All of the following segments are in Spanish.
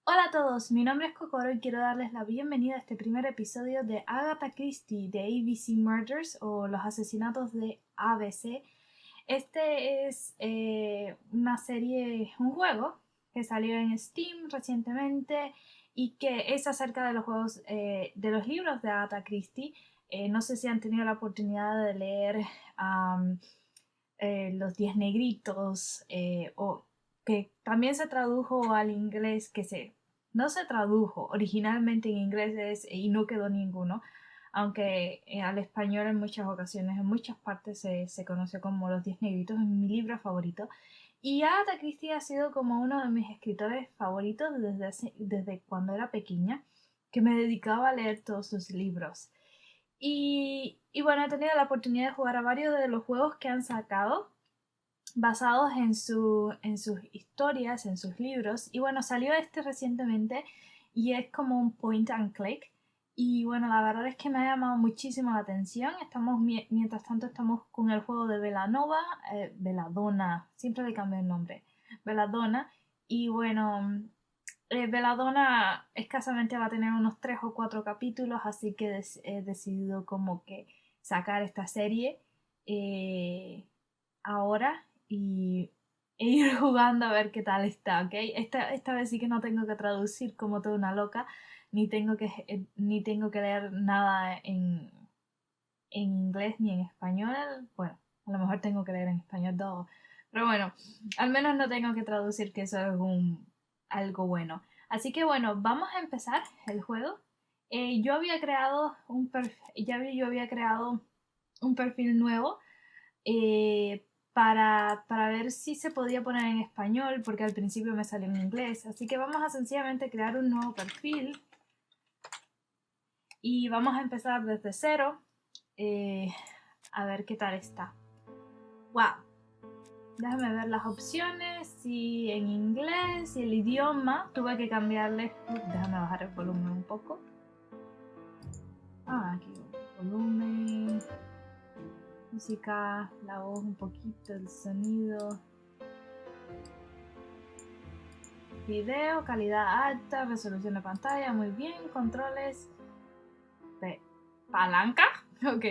Hola a todos, mi nombre es Kokoro y quiero darles la bienvenida a este primer episodio de Agatha Christie de ABC Murders o los asesinatos de ABC. Este es una serie, un juego que salió en Steam recientemente y que es acerca de los juegos, de los libros de Agatha Christie. No sé si han tenido la oportunidad de leer Los 10 Negritos o que también se tradujo al inglés, no se tradujo originalmente en inglés y no quedó ninguno, aunque al español en muchas ocasiones, en muchas partes se conoce como Los 10 Negritos, es mi libro favorito. Y Agatha Christie ha sido como uno de mis escritores favoritos desde cuando era pequeña, que me dedicaba a leer todos sus libros. Y bueno, he tenido la oportunidad de jugar a varios de los juegos que han sacado basados en sus historias, en sus libros. Y bueno, salió este recientemente y es como un point and click. Y bueno, la verdad es que me ha llamado muchísimo la atención. Mientras tanto, estamos con el juego de Belladonna, siempre le cambio el nombre, Belladonna. Y bueno, Belladonna escasamente va a tener unos 3 o 4 capítulos, así que he decidido como que sacar esta serie ahora e ir jugando a ver qué tal está, ¿ok? Esta vez sí que no tengo que traducir como toda una loca, ni tengo que leer nada en inglés ni en español. Bueno, a lo mejor tengo que leer en español todo, pero bueno, al menos no tengo que traducir, que eso es algo bueno. Así que bueno, vamos a empezar el juego. Yo había creado yo había creado un perfil nuevo para ver si se podía poner en español, porque al principio me salió en inglés. Así que vamos a sencillamente crear un nuevo perfil y vamos a empezar desde cero. A ver qué tal está. ¡Wow! Déjame ver las opciones. Si en inglés y el idioma tuve que cambiarle. Déjame bajar el volumen un poco. Aquí volumen, música, la voz un poquito, el sonido, video, calidad alta, resolución de pantalla, muy bien, controles, palanca, ok.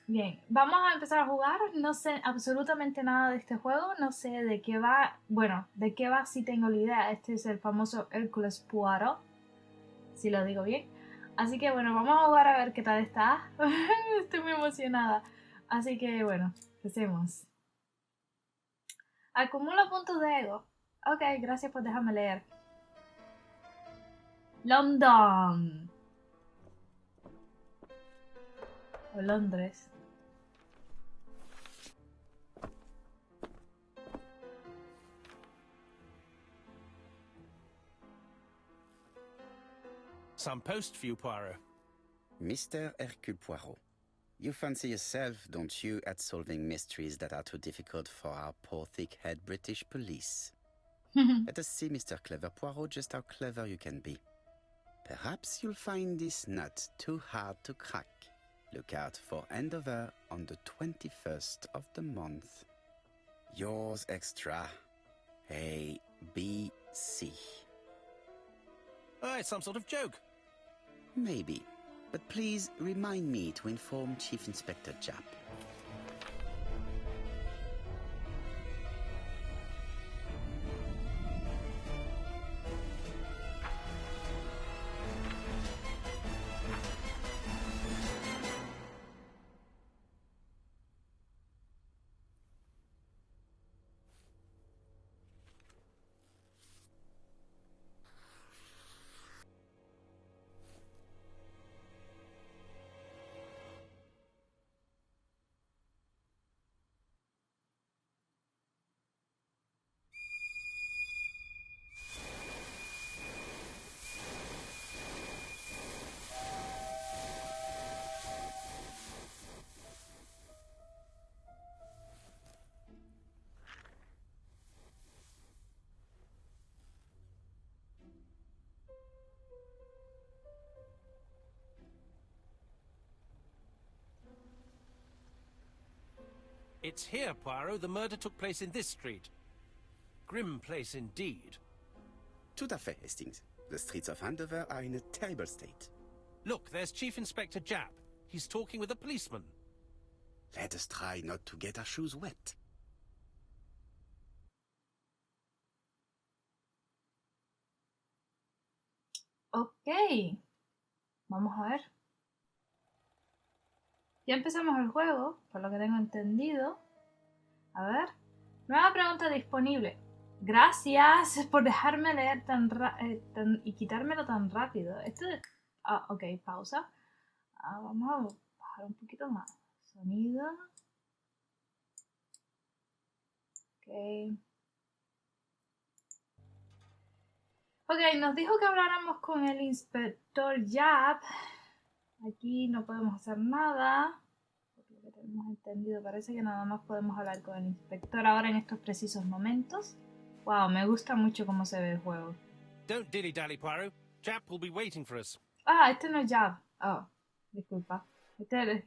Bien, vamos a empezar a jugar. No sé absolutamente nada de este juego, no sé de qué va. Bueno, de qué va sí tengo la idea. Este es el famoso Hércules Poirot, si lo digo bien. Así que bueno, vamos a jugar a ver qué tal está. Estoy muy emocionada. Así que bueno, empecemos. Acumula puntos de ego. Ok, gracias por dejarme leer. London. O Londres. Some post for you, Poirot. Mr. Hercule Poirot, you fancy yourself, don't you, at solving mysteries that are too difficult for our poor thick-head British police? Let us see, Mr. Clever Poirot, just how clever you can be. Perhaps you'll find this nut too hard to crack. Look out for Andover on the 21st of the month. Yours extra, A, B, C. Oh, it's some sort of joke. Maybe, but please remind me to inform Chief Inspector Japp. It's here, Poirot. The murder took place in this street. Grim place indeed. Tout à fait, Hastings. The streets of Andover are in a terrible state. Look, there's Chief Inspector Japp. He's talking with a policeman. Let us try not to get our shoes wet. Ok. Vamos a ver. Ya empezamos el juego, por lo que tengo entendido. A ver. Nueva pregunta disponible. Gracias por dejarme leer y quitármelo tan rápido. Esto es... ok, pausa. Vamos a bajar un poquito más. Sonido. Ok. Ok, nos dijo que habláramos con el inspector Japp. Aquí no podemos hacer nada. Por lo que tenemos entendido, parece que nada más podemos hablar con el inspector ahora en estos precisos momentos. Wow, me gusta mucho cómo se ve el juego. Don't dilly-dally, Poirot. Japp will be waiting for us. Ah, este no es Japp. Oh, disculpa. Este es...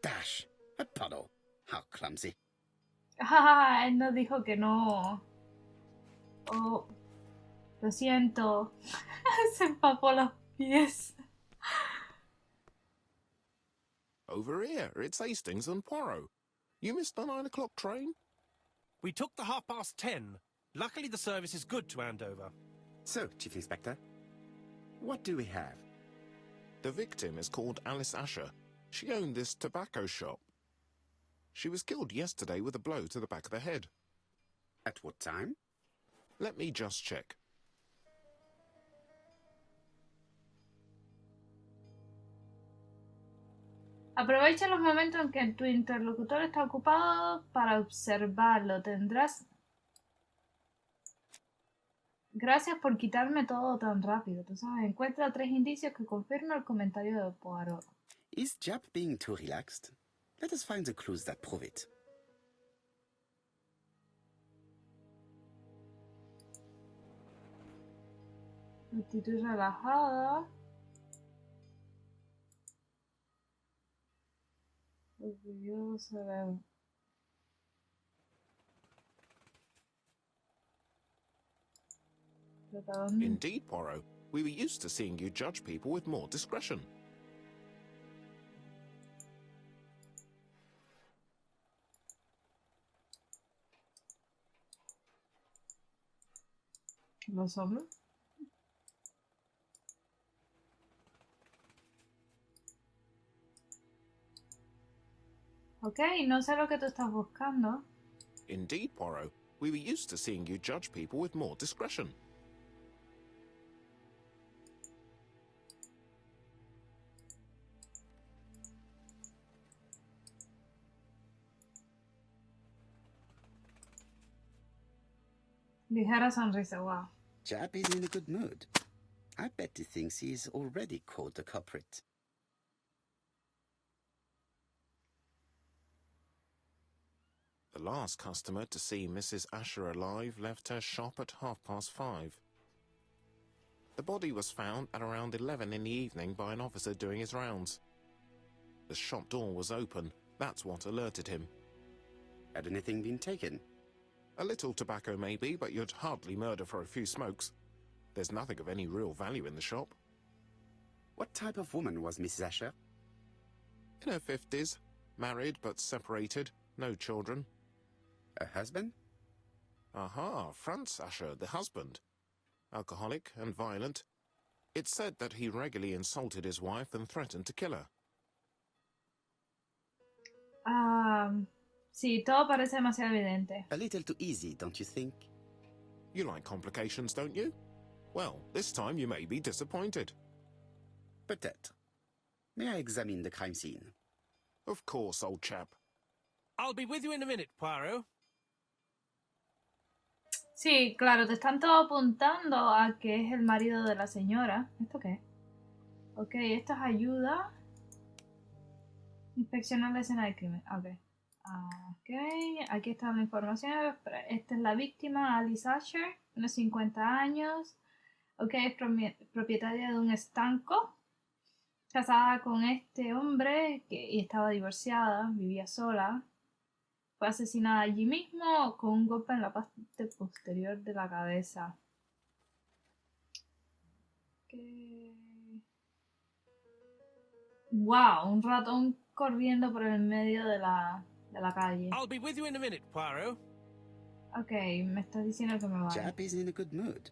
Dash! A puddle. How clumsy. Ah, él nos dijo que no. Oh, lo siento. Se empapó los pies. Over here, it's Hastings and Poirot. You missed the 9 o'clock train? We took the 10:30. Luckily, the service is good to Andover. So, Chief Inspector, what do we have? The victim is called Alice Asher. She owned this tobacco shop. She was killed yesterday with a blow to the back of the head. At what time? Let me just check. Aprovecha los momentos en que tu interlocutor está ocupado para observarlo. Tendrás... Gracias por quitarme todo tan rápido. Tú sabes, encuentra 3 indicios que confirman el comentario de Poirot. Is Japp being too relaxed? Let us find the clues that prove it. Actitud relajada. Orgullosa. Indeed, Poirot. We were used to seeing you judge people with more discretion. ¿Los hombres? Ok, no sé lo que tú estás buscando. Indeed, Poirot. We were used to seeing you judge people with more discretion. Ligera sonrisa, wow. Japp is in a good mood. I bet he thinks he's already caught the culprit. The last customer to see Mrs. Asher alive left her shop at 5:30. The body was found at around 11 in the evening by an officer doing his rounds. The shop door was open. That's what alerted him. Had anything been taken? A little tobacco maybe, but you'd hardly murder for a few smokes. There's nothing of any real value in the shop. What type of woman was Mrs. Asher? In her 50s, married but separated, no children. Her husband? Aha, Franz Asher, the husband. Alcoholic and violent. It's said that he regularly insulted his wife and threatened to kill her. Sí, todo parece demasiado evidente. A little too easy, don't you think? You like complications, don't you? Well, this time you may be disappointed. Peut-être. May I examine the crime scene? Of course, old chap. I'll be with you in a minute, Poirot. Sí, claro, te están todos apuntando a que es el marido de la señora. ¿Esto qué? Ok, esto es ayuda. Inspeccionar la escena del crimen. Ok. Ok, aquí está la información. Esta es la víctima, Alice Asher, unos 50 años. Ok, es propietaria de un estanco. Casada con este hombre y estaba divorciada, vivía sola. Fue asesinada allí mismo con un golpe en la parte posterior de la cabeza. Wow, un ratón corriendo por el medio de la calle. I'll be with you in a minute, Poirot. Ok, me estás diciendo que me vaya. Jap is in a good mood.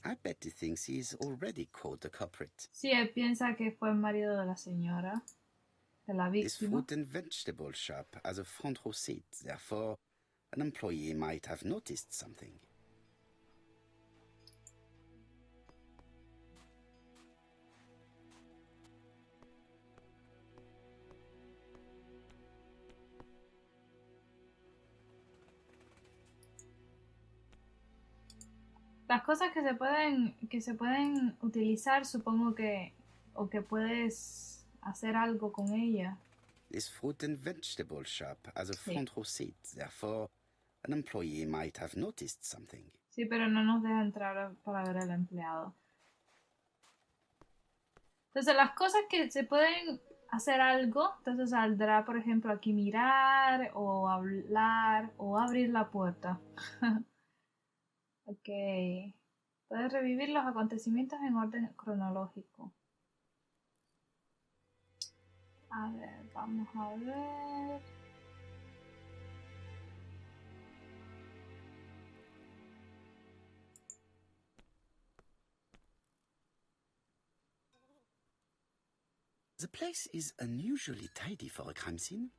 I bet he thinks he's already caught the culprit. Sí, él piensa que fue el marido de la señora, de la This víctima. fruit and vegetable shop has a front row seat, therefore an employee might have noticed something. Las cosas que se pueden utilizar, supongo que, o que puedes hacer algo con ella. This fruit and vegetable shop has a front row seat, therefore an employee might have noticed something. Sí, pero no nos deja entrar para ver al empleado. Entonces, las cosas que se pueden hacer algo, entonces saldrá, por ejemplo, aquí mirar, o hablar, o abrir la puerta. Ok. Puedes revivir los acontecimientos en orden cronológico. A ver, vamos a ver. The place is unusually tidy for a crime scene.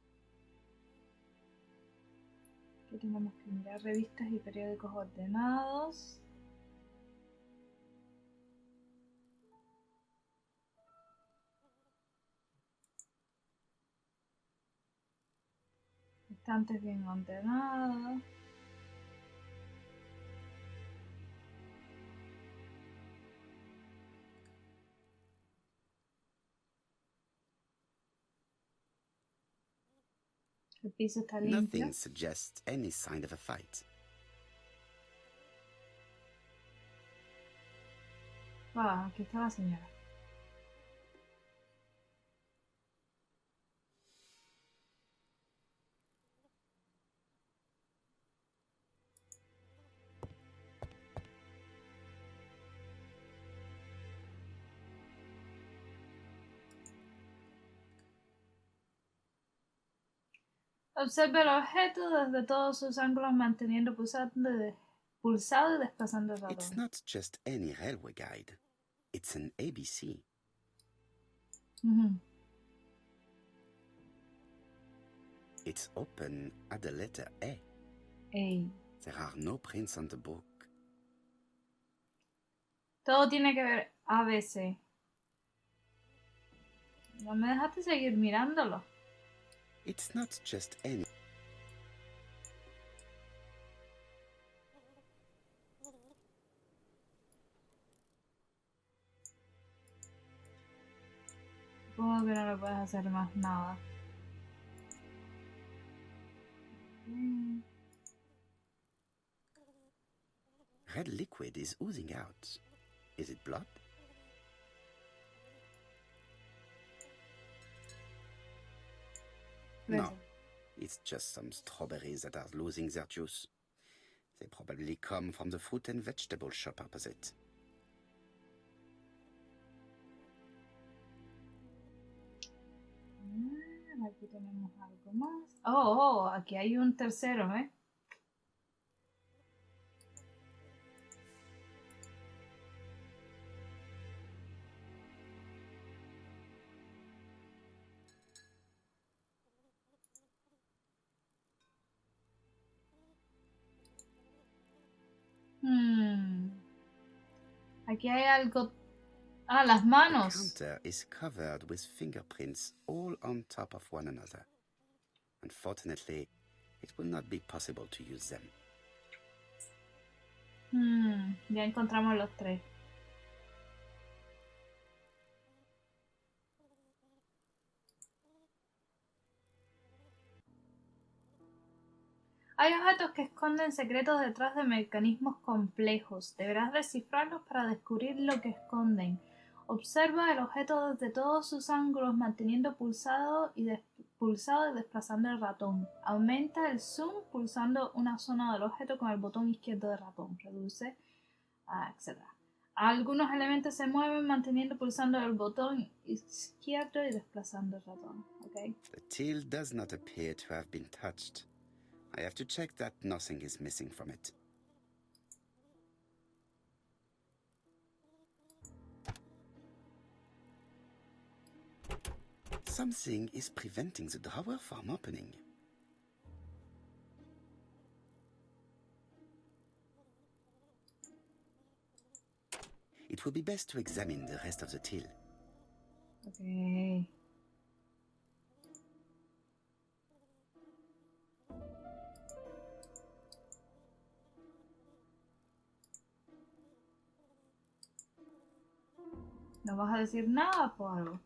Aquí tenemos que mirar revistas y periódicos ordenados. Estantes bien ordenados. El piso está limpio. Nothing suggests any sign of a fight. Ah, aquí está la señora. Observe el objeto desde todos sus ángulos, manteniendo pulsado y desplazando el It's ratón. not just any railway guide. It's an ABC. It's open at the letter A. Ey. There are no prints on the book. Todo tiene que ver ABC. No me dejaste seguir mirándolo. It's not just any. Supongo que no le puedes hacer más nada. Red liquid is oozing out. Is it blood? No. It's just some strawberries that are losing their juice. They probably come from the fruit and vegetable shop opposite. Aquí tenemos algo más. Oh, aquí hay un tercero, ¿eh? Aquí hay algo. Ah, las The manos. counter is covered with fingerprints all on top of one another. Unfortunately, it will not be possible to use them. Ya encontramos los tres. Hay objetos que esconden secretos detrás de mecanismos complejos. Deberás descifrarlos para descubrir lo que esconden. Observa el objeto desde todos sus ángulos, manteniendo pulsado y desplazando el ratón. Aumenta el zoom pulsando una zona del objeto con el botón izquierdo del ratón. Reduce, etc. Algunos elementos se mueven manteniendo pulsando el botón izquierdo y desplazando el ratón. Okay. The till does not appear to have been touched. I have to check that nothing is missing from it. Something is preventing the drawer from opening. It would be best to examine the rest of the till. Okay. ¿No vas a decir nada, Poirot?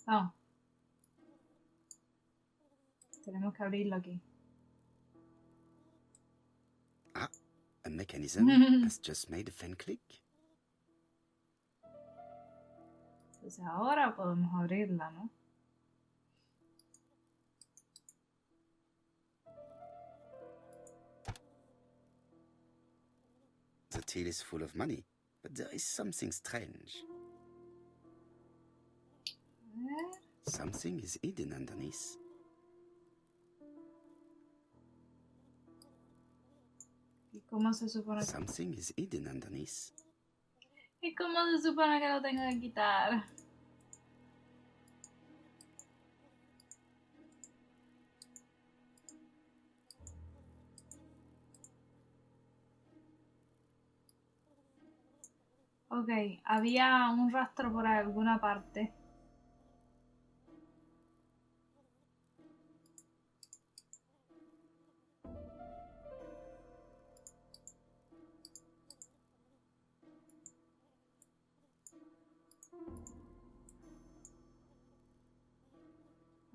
Oh. Tenemos que abrirlo aquí. Ah, a mechanism has just made a fan click. Entonces ahora podemos abrirla, ¿no? The till is full of money, but there is something strange. Something is hidden underneath. ¿Y cómo se supone que... Something is hidden underneath. ¿Y cómo se supone que lo tengo que quitar? Ok, había un rastro por alguna parte.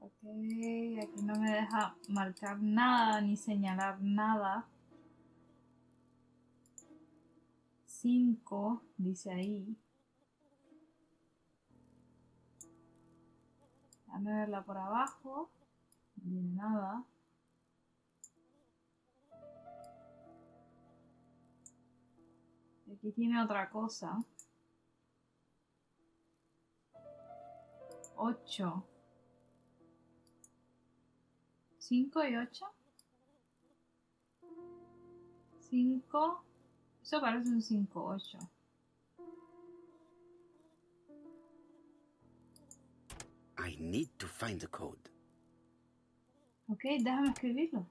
Ok, aquí no me deja marcar nada ni señalar nada. 5, dice ahí. Déjame verla por abajo. No tiene nada. Aquí tiene otra cosa. 8. 5 y 8. 5. Eso parece un 5, 8. I need to find the code. Ok, déjame escribirlo.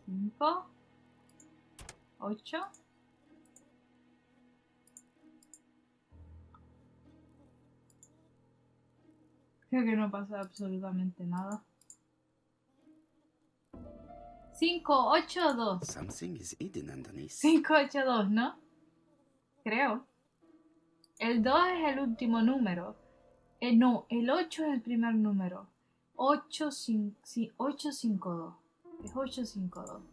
5, 8. Creo que no pasa absolutamente nada. 5, 8, 2. Something is hidden underneath. 5, 8, 2, ¿no? Creo. El 2 es el último número. No, el 8 es el primer número. 8, 5, sí, 8, 5, 2. Es 8, 5, 2.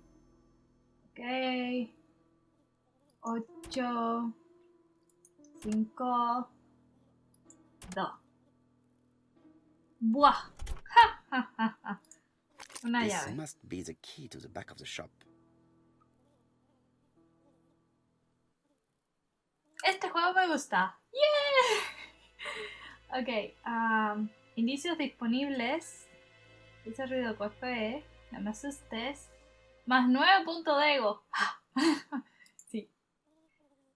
Ok. 8, 5, 2. ¡Buah! ¡Ja, ja, ja, ja! Una This llave. must be the key to the back of the shop. Este juego me gusta. ¡Yeah! Ok. Indicios disponibles. Ese ruido que fue. No me asustes. Más 9 puntos de ego. Sí.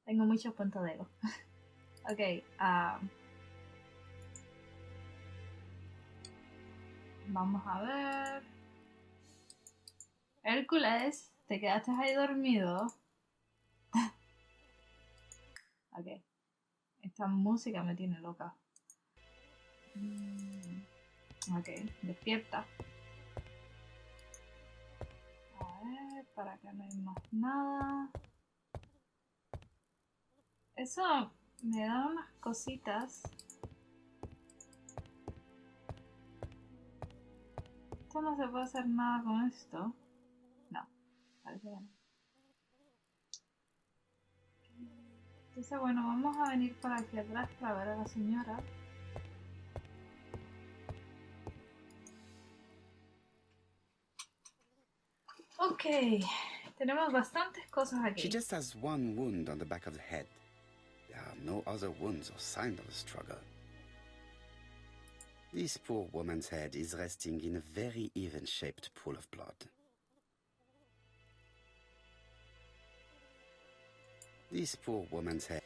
Tengo muchos puntos de ego. Ok. Vamos a ver. Hércules, te quedaste ahí dormido. Ok. Esta música me tiene loca. Ok, despierta. A ver, para acá no hay más nada. Eso me da unas cositas. esto no se puede hacer nada con esto. No, parece que no. Entonces, bueno, vamos a venir por aquí atrás para ver a la señora. Ok, tenemos bastantes cosas aquí. She just has one wound on the back of the head. There are no other wounds or signs of a struggle. This poor woman's head is resting in a very even-shaped pool of blood. This poor woman's head.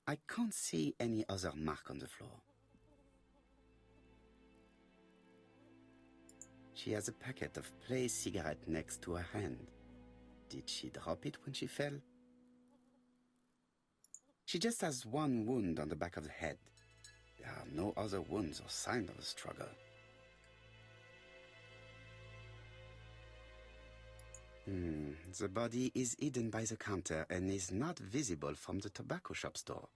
I can't see any other mark on the floor. She has a packet of placed cigarette next to her hand. Did she drop it when she fell? She just has one wound on the back of the head. There are no other wounds or signs of a struggle. The body is hidden by the counter and is not visible from the tobacco shop store.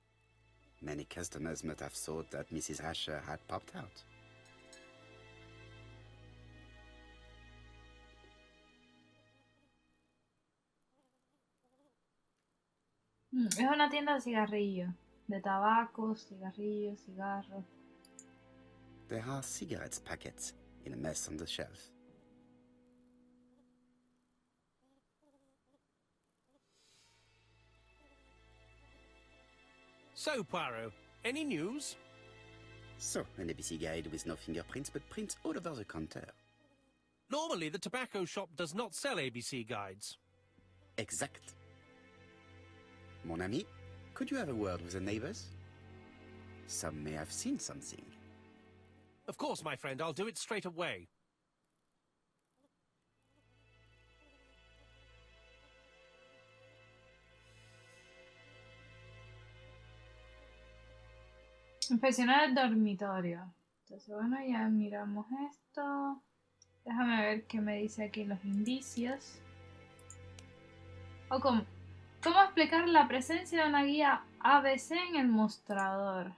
Many customers must have thought that Mrs. Asher had popped out. Es una tienda de cigarrillos, de tabacos, cigarrillos, cigarros. There are cigarettes packets in a mess on the shelf. So, Poirot, any news? So, an ABC guide with no fingerprints but prints all over the counter. Normally, the tobacco shop does not sell ABC guides. Exact. Mon ami, could you have a word with the neighbors? Some may have seen something. Of course, my friend, I'll do it straight away. Inspeccionar el dormitorio. Entonces, bueno, ya miramos esto. Déjame ver qué me dice aquí los indicios. O cómo explicar la presencia de una guía ABC en el mostrador.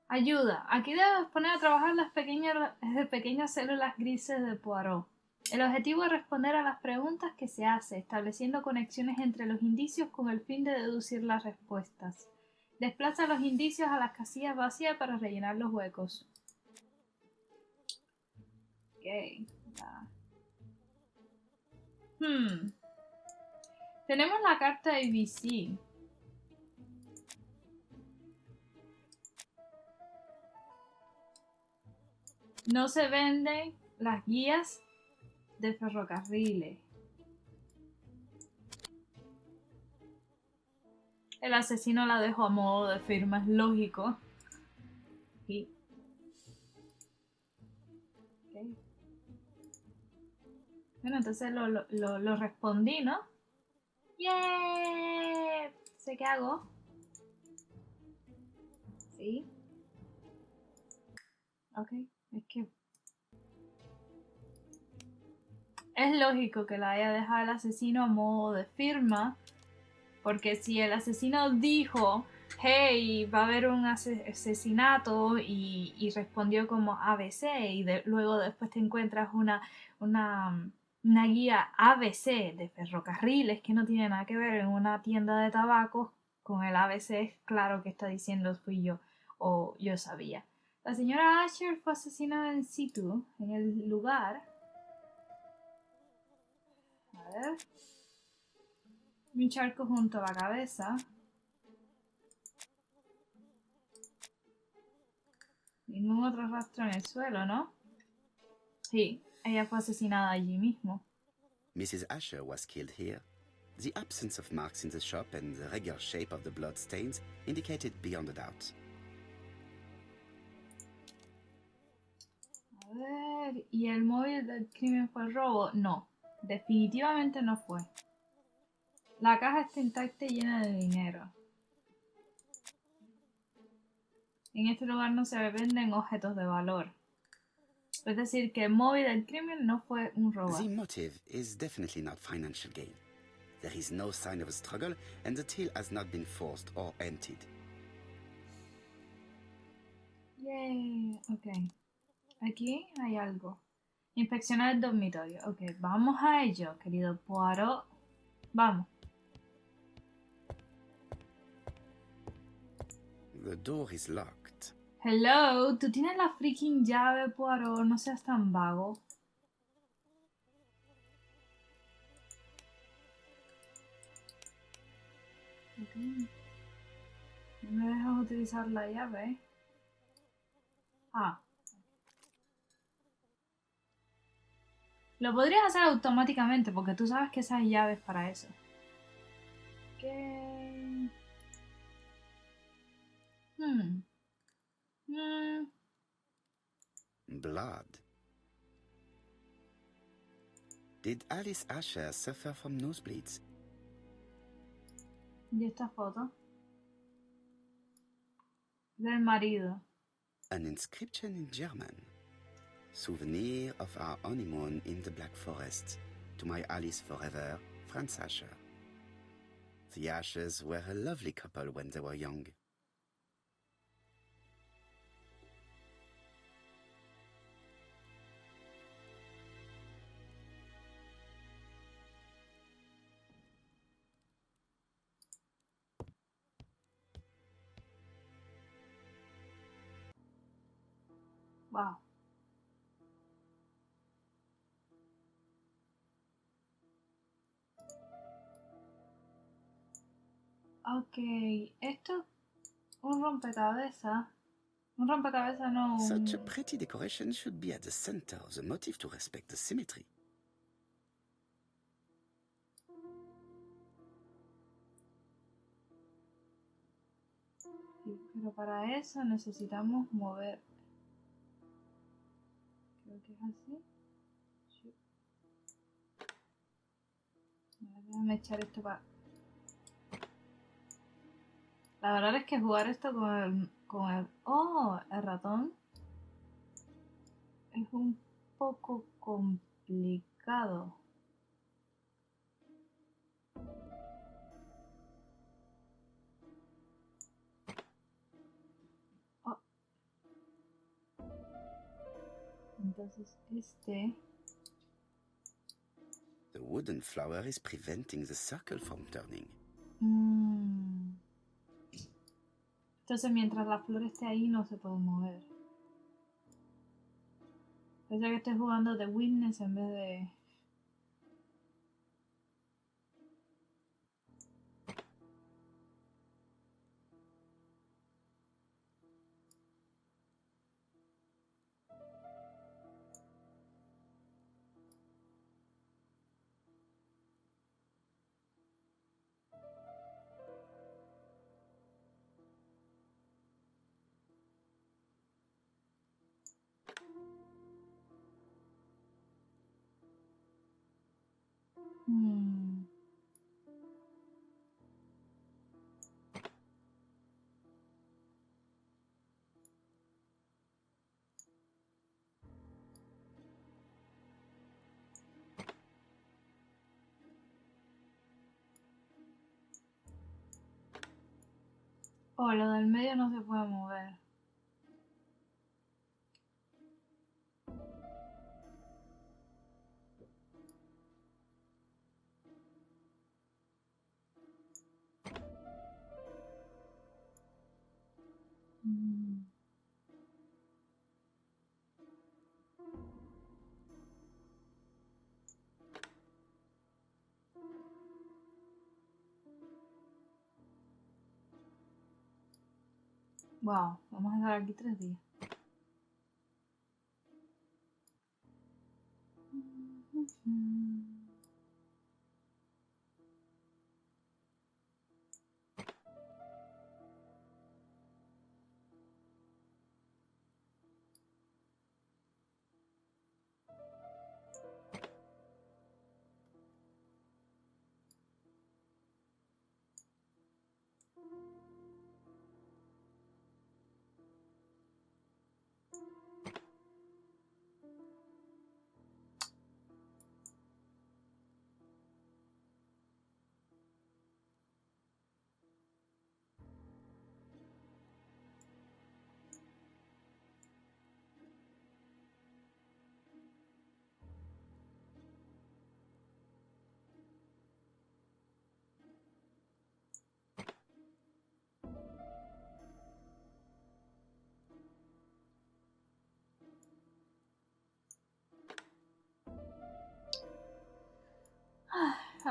Ayuda. Aquí debes poner a trabajar las pequeñas células grises de Poirot. El objetivo es responder a las preguntas que se hace, estableciendo conexiones entre los indicios con el fin de deducir las respuestas. Desplaza los indicios a las casillas vacías para rellenar los huecos. Ok. Tenemos la carta de ABC. No se venden las guías de ferrocarriles. El asesino la dejó a modo de firma, es lógico. Sí. Okay. Bueno, entonces lo respondí, ¿no? ¡Yeah! ¿Sé qué hago? Sí. Ok, es que... Es lógico que la haya dejado el asesino a modo de firma, porque si el asesino dijo, hey, va a haber un asesinato y respondió como ABC y luego después te encuentras una guía ABC de ferrocarriles que no tiene nada que ver en una tienda de tabacos con el ABC, es claro que está diciendo fui yo o yo sabía. La señora Asher fue asesinada in situ, en el lugar. A ver. Un charco junto a la cabeza. Ningún otro rastro en el suelo, ¿no? Sí, ella fue asesinada allí mismo. Mrs. Asher was killed here. The absence of marks in the shop and the regular shape of the blood stains indicated beyond a doubt. A ver, ¿y el móvil del crimen fue el robo? No, definitivamente no fue. La caja está intacta y llena de dinero. En este lugar no se venden objetos de valor. Es decir, que el móvil del crimen no fue un robo. The motive is definitely not financial gain. There is no sign of a struggle, and the till has not been forced or emptied. Yay. Ok. Aquí hay algo. Inspeccionar el dormitorio. Ok, vamos a ello, querido Poirot. Vamos. The door is locked. Hello, tú tienes la freaking llave, Poirot. No seas tan vago. Ok. No me dejas utilizar la llave. Ah. Lo podrías hacer automáticamente porque tú sabes que esas llaves para eso. ¿Qué? Blood. Did Alice Asher suffer from nosebleeds? ¿Y esta foto? Del marido. An inscription in German. Souvenir of our honeymoon in the Black Forest. To my Alice forever, Franz Asher. The Ashers were a lovely couple when they were young. Wow. Ok, esto es un rompecabezas. Un rompecabezas no. Such a pretty decoration should be at the center of the motif to respect the symmetry. Sí, pero para eso necesitamos mover. Creo que es así. Sí. Déjame echar esto para. La verdad es que jugar esto oh, el ratón es un poco complicado. Oh. Entonces The wooden flower is preventing the circle from turning. Entonces mientras la flor esté ahí no se puede mover. Pensé que estoy jugando The Witness en vez de... Oh, lo del medio no se puede mover. Wow, vamos a estar aquí 3 días.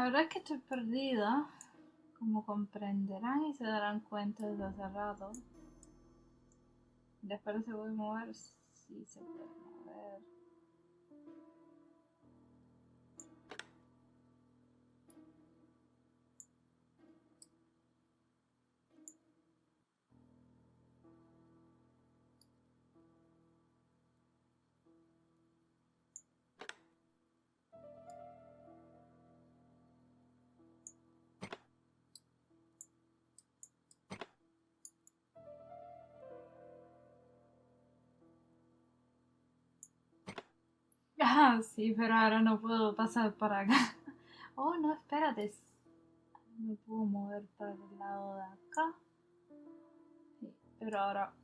La verdad es que estoy perdida. Como comprenderán y se darán cuenta de hace rato. Después se puede mover. Sí, se puede mover. Ah, sí, pero ahora no puedo pasar para acá. Oh, no, espérate. Me puedo mover para el lado de acá. Sí, pero ahora...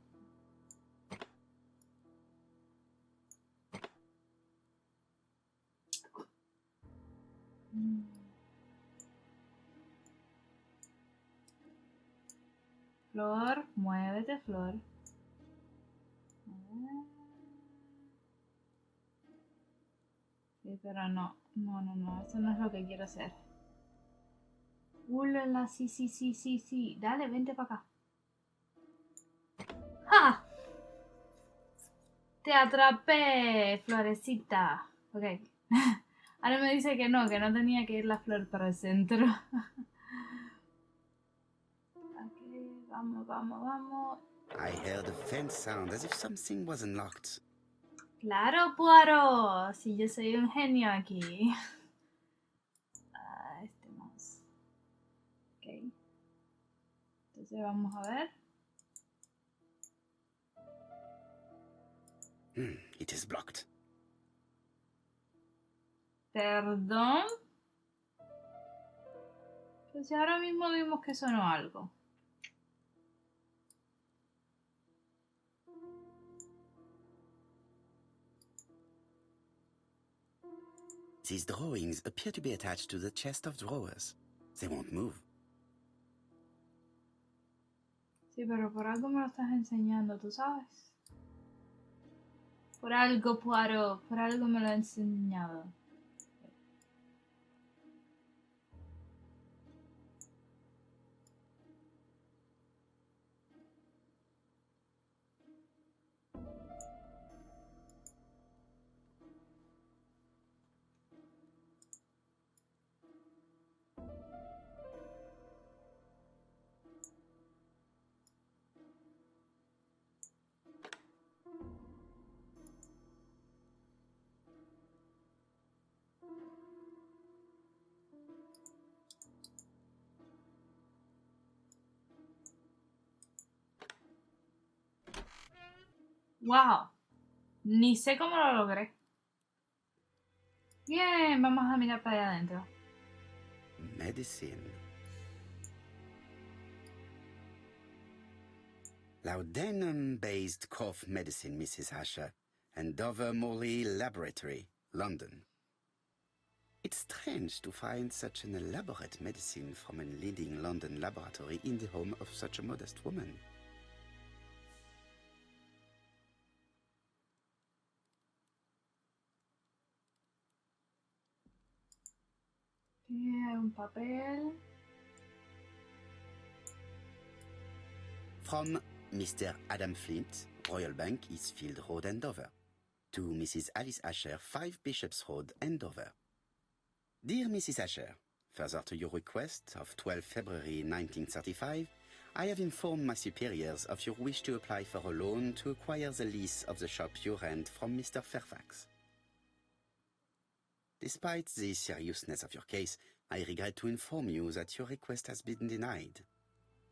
Flor, muévete, Flor. Sí, pero no, eso no es lo que quiero hacer. Ulala, sí. Dale, vente para acá. ¡Ja! Te atrapé, florecita. Ok. Ahora me dice que no tenía que ir la flor para el centro. Ok, vamos. I heard a faint sound as if something was unlocked. Claro, Poirot. Si yo soy un genio aquí. Este mouse. Ok. Entonces vamos a ver. It is blocked. Perdón. Pues si ahora mismo vimos que sonó algo. These drawings appear to be attached to the chest of drawers. They won't move. Sí, pero por algo me lo estás enseñando, ¿tú sabes? Por algo, Poirot, por algo me lo ha enseñado. ¡Wow! Ni sé cómo lo logré. Bien, vamos a mirar para allá adentro. Medicine. Laudanum-based cough medicine, Mrs. Asher, and Dover Morley Laboratory, London. It's strange to find such an elaborate medicine from a leading London laboratory in the home of such a modest woman. Hay un papel. From Mr. Adam Flint, Royal Bank, Eastfield Road, Andover. To Mrs. Alice Asher, 5 Bishops Road, Andover. Dear Mrs. Asher, further to your request of 12 February 1935, I have informed my superiors of your wish to apply for a loan to acquire the lease of the shop you rent from Mr. Fairfax. Despite the seriousness of your case, I regret to inform you that your request has been denied.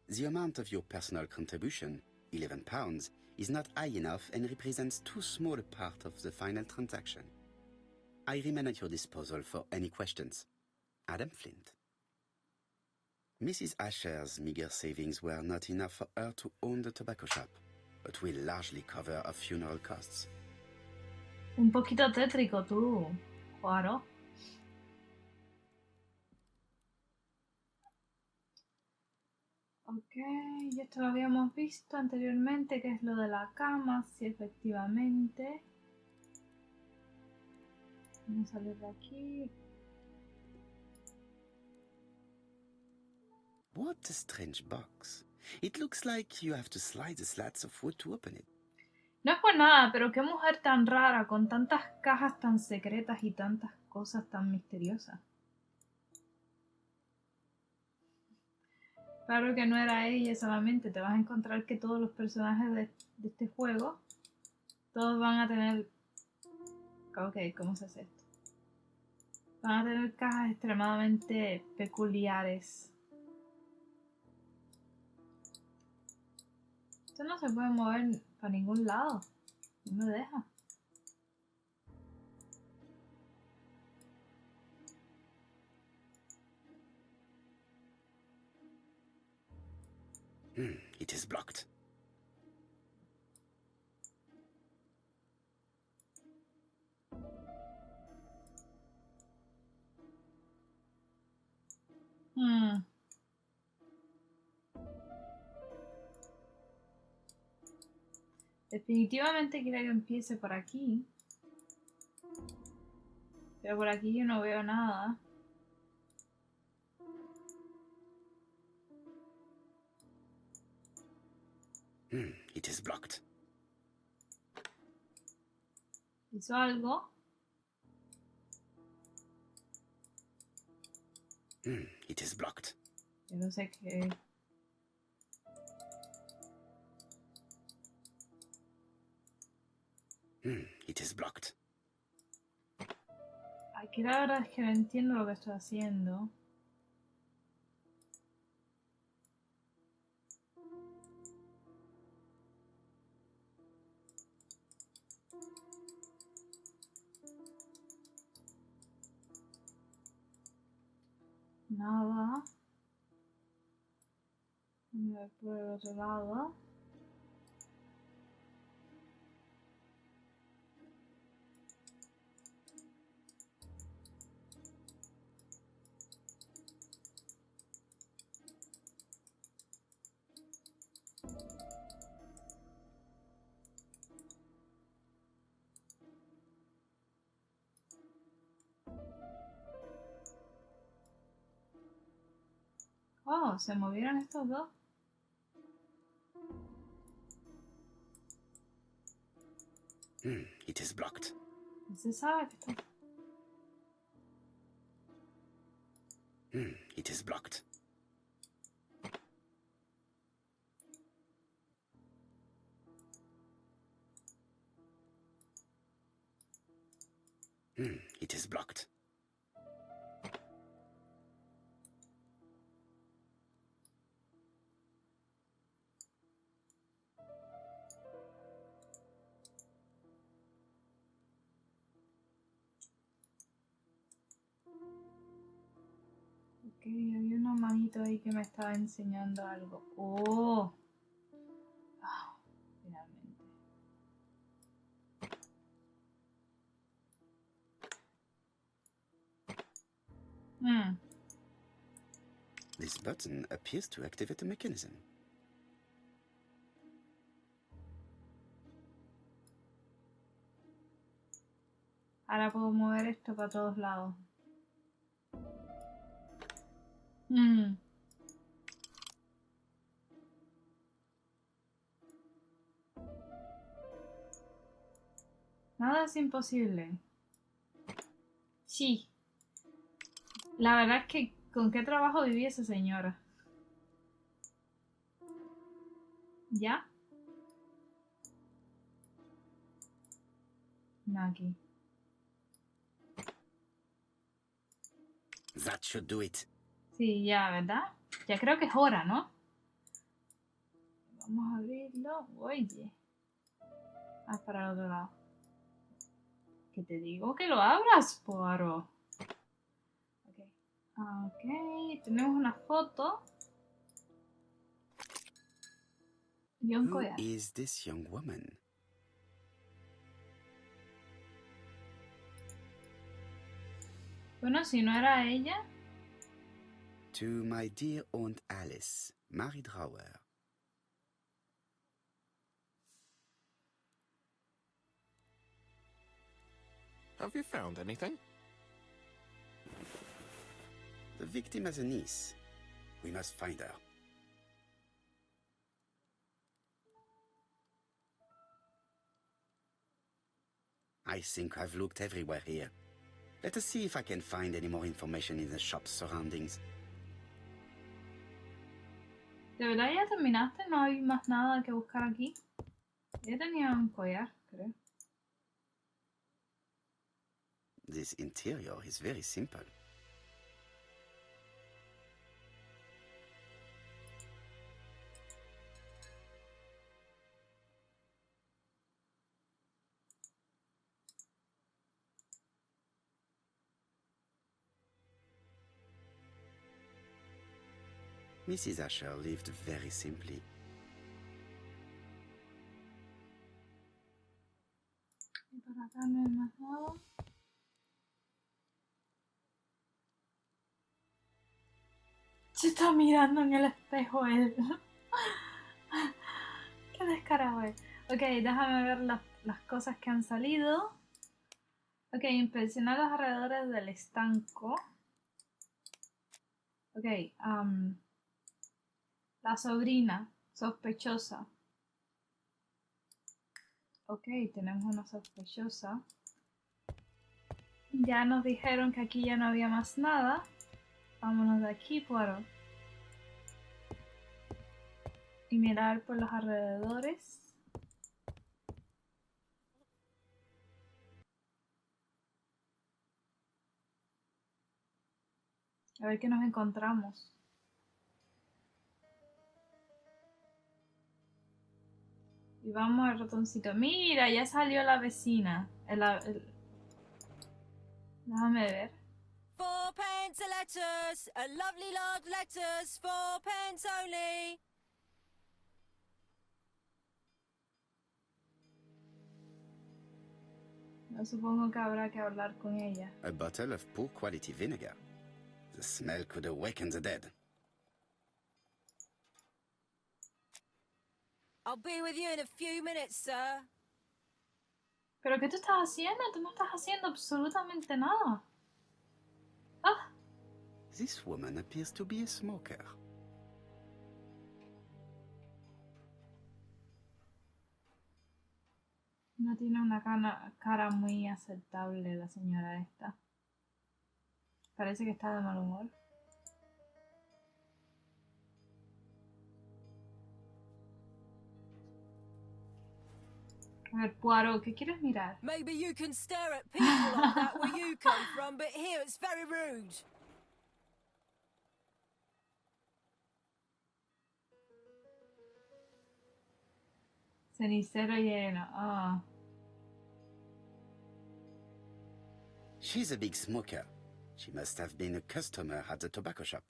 The amount of your personal contribution, £11, is not high enough and represents too small a part of the final transaction. I remain at your disposal for any questions. Adam Flint. Mrs. Asher's meager savings were not enough for her to own the tobacco shop, but will largely cover her funeral costs. Un poquito tétrico tú, Poirot. Ok, ya esto lo habíamos visto anteriormente, que es lo de la cama, sí, efectivamente. Vamos a salir de aquí. What a strange box. It looks like you have to slide the slats of wood to open it. No es por nada, pero qué mujer tan rara, con tantas cajas tan secretas y tantas cosas tan misteriosas. Claro que no era ella solamente, te vas a encontrar que todos los personajes de este juego, todos van a tener... Ok, ¿cómo se hace esto? Van a tener cajas extremadamente peculiares. Esto no se puede mover para ningún lado. No me deja. It is blocked. Definitivamente quiero que empiece por aquí. Pero por aquí yo no veo nada. It is blocked. ¿Hizo algo? It is blocked. Yo no sé qué... It is blocked. Aquí la verdad es que no entiendo lo que estoy haciendo. Nada. Voy a ver por el otro lado. Oh, se movieron estos dos. It is blocked. Se sabe que está... It is blocked. It is blocked. Ok, había una manito ahí que me estaba enseñando algo. Oh. Ah, finalmente. This button appears to activate the mechanism. Ahora puedo mover esto para todos lados. Nada es imposible. Sí. La verdad es que con qué trabajo vivía esa señora. ¿Ya? No, aquí. That should do it. Sí, ya, ¿verdad? Ya creo que es hora, ¿no? Vamos a abrirlo. Oye. Ah, para el otro lado. Que te digo que lo abras, Poirot. Ok. Ok, tenemos una foto. Y un Who collar. is this young woman? Bueno, si no era ella. To my dear Aunt Alice, Mary Drower. Have you found anything? The victim has a niece. We must find her. I think I've looked everywhere here. Let us see if I can find any more information in the shop's surroundings. ¿De verdad ya terminaste? ¿No hay más nada que buscar aquí? Yo tenía un collar, creo. This interior is very simple. Mrs. Asher lived very simply. Y por acá no hay más nada. Se está mirando en el espejo él. Qué descarado es. Ok, déjame ver las cosas que han salido. Ok, inspeccionar los alrededores del estanco. Ok, la sobrina sospechosa. Ok, tenemos una sospechosa. Ya nos dijeron que aquí ya no había más nada. Vámonos de aquí, Poirot. Y mirar por los alrededores. A ver qué nos encontramos. Y vamos al ratoncito. Mira, ya salió la vecina. Déjame ver. 4 pence a letters, a lovely large letters, 4 pence only. Yo supongo que habrá que hablar con ella. A bottle of poor quality vinegar. The smell could awaken the dead. I'll be with you in a few minutes, sir. ¿Pero qué tú estás haciendo? Tú no estás haciendo absolutamente nada. Ah, This woman appears to be a smoker. no tiene una cara muy aceptable la señora esta. Parece que está de mal humor. A ver, Poirot, ¿qué quieres mirar? Maybe you can stare at people like that where you come from, but here it's very rude. Cenicero lleno. Ah. She's a big smoker. She must have been a customer at the tobacco shop.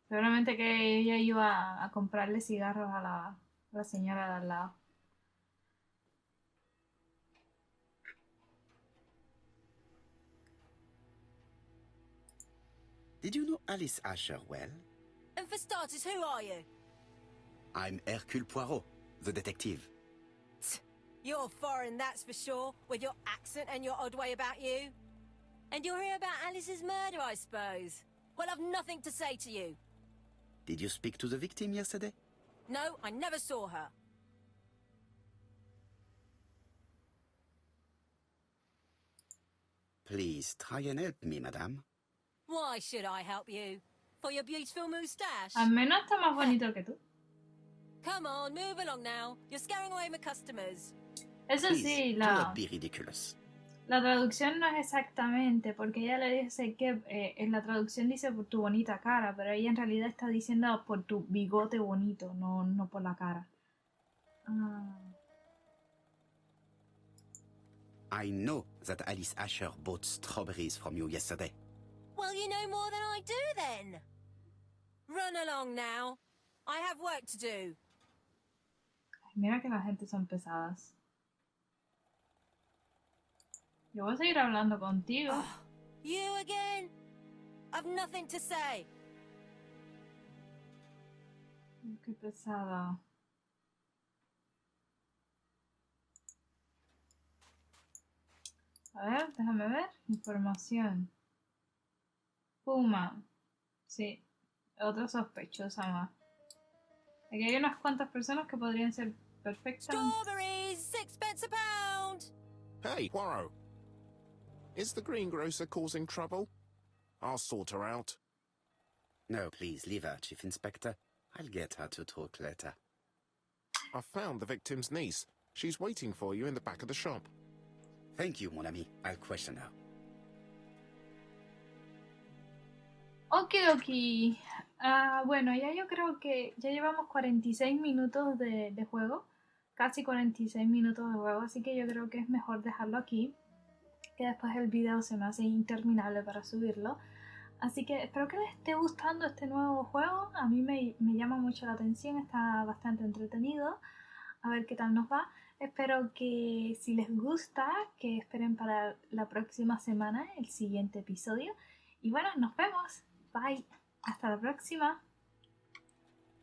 Seguramente que ella iba a comprarle cigarros a la señora de al lado. Did you know Alice Asher well? And for starters, who are you? I'm Hercule Poirot, the detective. You're foreign, that's for sure, with your accent and your odd way about you. And you're here about Alice's murder, I suppose. Well, I've nothing to say to you. Did you speak to the victim yesterday? No, I never saw her. Please try and help me, madame. Why should I help you? For your beautiful moustache? Al menos está más bonito que tú. Come on, move along now. You're scaring away my customers. Eso Please, sí, do not be ridiculous. la traducción no es exactamente, porque ella le dice que en la traducción dice por tu bonita cara, pero ella en realidad está diciendo por tu bigote bonito, no por la cara. Ah. I know that Alice Asher bought strawberries from you yesterday. Well, you know more than I do then. Run along now. I have work to do. Ay, mira que la gente son pesadas. Yo voy a seguir hablando contigo. You again? I've nothing to say. Qué pesada. A ver, déjame ver. Información. Puma. Sí, otra sospechosa más. Aquí hay unas cuantas personas que podrían ser perfectamente... Strawberries, 6 pence a pound. Hey, Poirot. Is the greengrocer causing trouble? I'll sort her out. No, please, leave her, Chief Inspector. I'll get her to talk later. I found the victim's niece. She's waiting for you in the back of the shop. Thank you, mon ami. I'll question her. Okidoki. Bueno, ya yo creo que ya llevamos 46 minutos de juego. Casi 46 minutos de juego. Así que yo creo que es mejor dejarlo aquí. Que después el video se me hace interminable para subirlo. Así que espero que les esté gustando este nuevo juego. A mí me llama mucho la atención. Está bastante entretenido. A ver qué tal nos va. Espero que si les gusta, que esperen para la próxima semana el siguiente episodio. Y bueno, nos vemos. Bye. Hasta la próxima.